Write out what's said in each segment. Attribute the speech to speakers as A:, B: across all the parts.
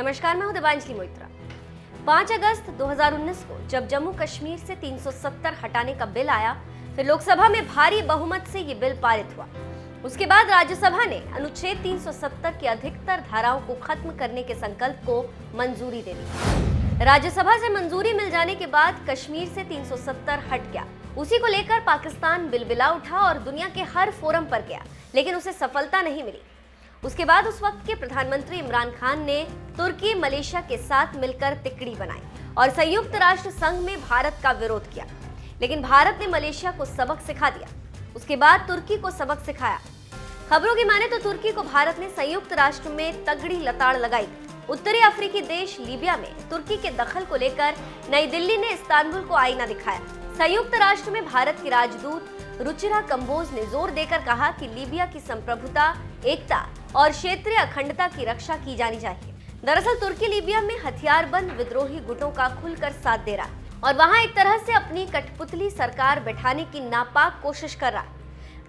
A: नमस्कार, मैं हूं दिव्यांजलि मोइत्रा। 5 अगस्त 2019 को जब जम्मू कश्मीर से 370 हटाने का बिल आया, फिर लोकसभा में भारी बहुमत से ये बिल पारित हुआ। उसके बाद राज्यसभा ने अनुच्छेद 370 की अधिकतर धाराओं को खत्म करने के संकल्प को मंजूरी दे दी। राज्यसभा से मंजूरी मिल जाने के बाद कश्मीर से 370 हट गया। उसी को लेकर पाकिस्तान बिलबिला उठा और दुनिया के हर फोरम पर गया, लेकिन उसे सफलता नहीं मिली। उसके बाद उस वक्त के प्रधानमंत्री इमरान खान ने तुर्की मलेशिया के साथ मिलकर तिकड़ी बनाई और संयुक्त राष्ट्र संघ में भारत का विरोध किया, लेकिन भारत ने मलेशिया को सबक सिखा दिया। उसके बाद तुर्की को सबक सिखाया। खबरों की माने तो तुर्की को भारत ने संयुक्त राष्ट्र में तगड़ी लताड़ लगाई। उत्तरी अफ्रीकी देश लीबिया में तुर्की के दखल को लेकर नई दिल्ली ने इस्तांबुल को आईना दिखाया। संयुक्त राष्ट्र में भारत की राजदूत रुचिरा कंबोज ने जोर देकर कहा कि लीबिया की संप्रभुता, एकता और क्षेत्रीय अखंडता की रक्षा की जानी चाहिए। दरअसल तुर्की लीबिया में हथियारबंद विद्रोही गुटों का खुलकर साथ दे रहा और वहां एक तरह से अपनी कठपुतली सरकार बैठाने की नापाक कोशिश कर रहा।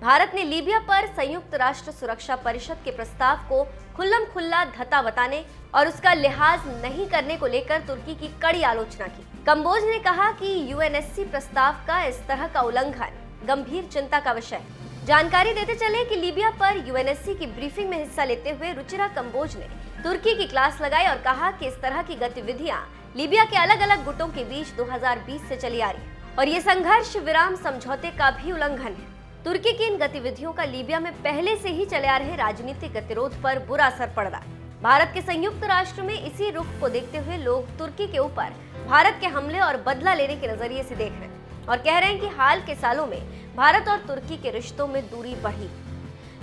A: भारत ने लीबिया पर संयुक्त राष्ट्र सुरक्षा परिषद के प्रस्ताव को खुल्लम खुल्ला धता बताने और उसका लिहाज नहीं करने को लेकर तुर्की की कड़ी आलोचना की। कंबोज ने कहा कि यूएनएससी प्रस्ताव का इस तरह का उल्लंघन गंभीर चिंता का विषय है। जानकारी देते चले कि लीबिया पर यूएनएससी की ब्रीफिंग में हिस्सा लेते हुए रुचिरा कंबोज ने तुर्की की क्लास लगाई और कहा कि इस तरह की गतिविधियां लीबिया के अलग अलग गुटों के बीच 2020 से चली आ रही है और ये संघर्ष विराम समझौते का भी उल्लंघन है। तुर्की की इन गतिविधियों का लीबिया में पहले से ही चले आ रहे राजनीतिक गतिरोध पर बुरा असर पड़ रहा है। भारत के संयुक्त राष्ट्र में इसी रुख को देखते हुए लोग तुर्की के ऊपर भारत के हमले और बदला लेने के नजरिए से देख रहे हैं और कह रहे हैं कि हाल के सालों में भारत और तुर्की के रिश्तों में दूरी बढ़ी।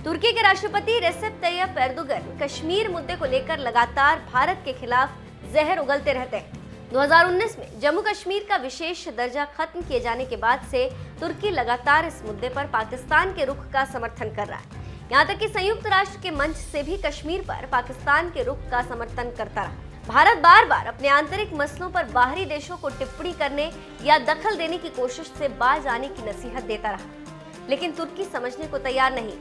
A: तुर्की के राष्ट्रपति रेसेप तैयप एर्दोगन कश्मीर मुद्दे को लेकर लगातार भारत के खिलाफ जहर उगलते रहते हैं। 2019 में जम्मू कश्मीर का विशेष दर्जा खत्म किए जाने के बाद से तुर्की लगातार इस मुद्दे पर पाकिस्तान के रुख का समर्थन कर रहा है। यहाँ तक कि संयुक्त राष्ट्र के मंच से भी कश्मीर पर पाकिस्तान के रुख का समर्थन करता रहा। भारत बार बार अपने आंतरिक मसलों पर बाहरी देशों को टिप्पणी करने या दखल देने की कोशिश से बाज आने की नसीहत देता रहा, लेकिन तुर्की समझने को तैयार नहीं।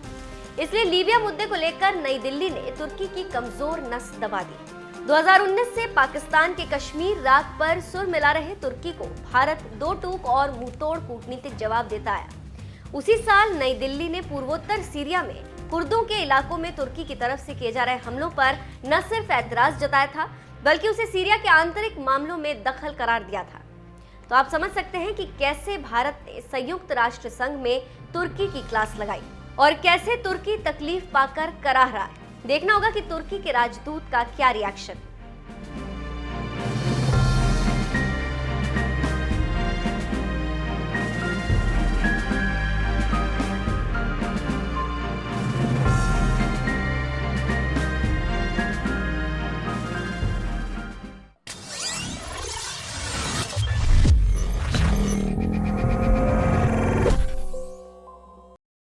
A: इसलिए लीबिया मुद्दे को लेकर नई दिल्ली ने तुर्की की कमजोर नस दबा दी। 2019 से पाकिस्तान के कश्मीर राग पर सुर मिला रहे तुर्की को भारत दो टूक और मुंहतोड़ कूटनीतिक जवाब देता आया। उसी साल नई दिल्ली ने पूर्वोत्तर सीरिया में कुर्दों के इलाकों में तुर्की की तरफ से किए जा रहे हमलों पर न सिर्फ ऐतराज जताया था, बल्कि उसे सीरिया के आंतरिक मामलों में दखल करार दिया था। तो आप समझ सकते हैं कि कैसे भारत ने संयुक्त राष्ट्र संघ में तुर्की की क्लास लगाई और कैसे तुर्की तकलीफ पाकर कराह रहा है। देखना होगा कि तुर्की के राजदूत का क्या रिएक्शन।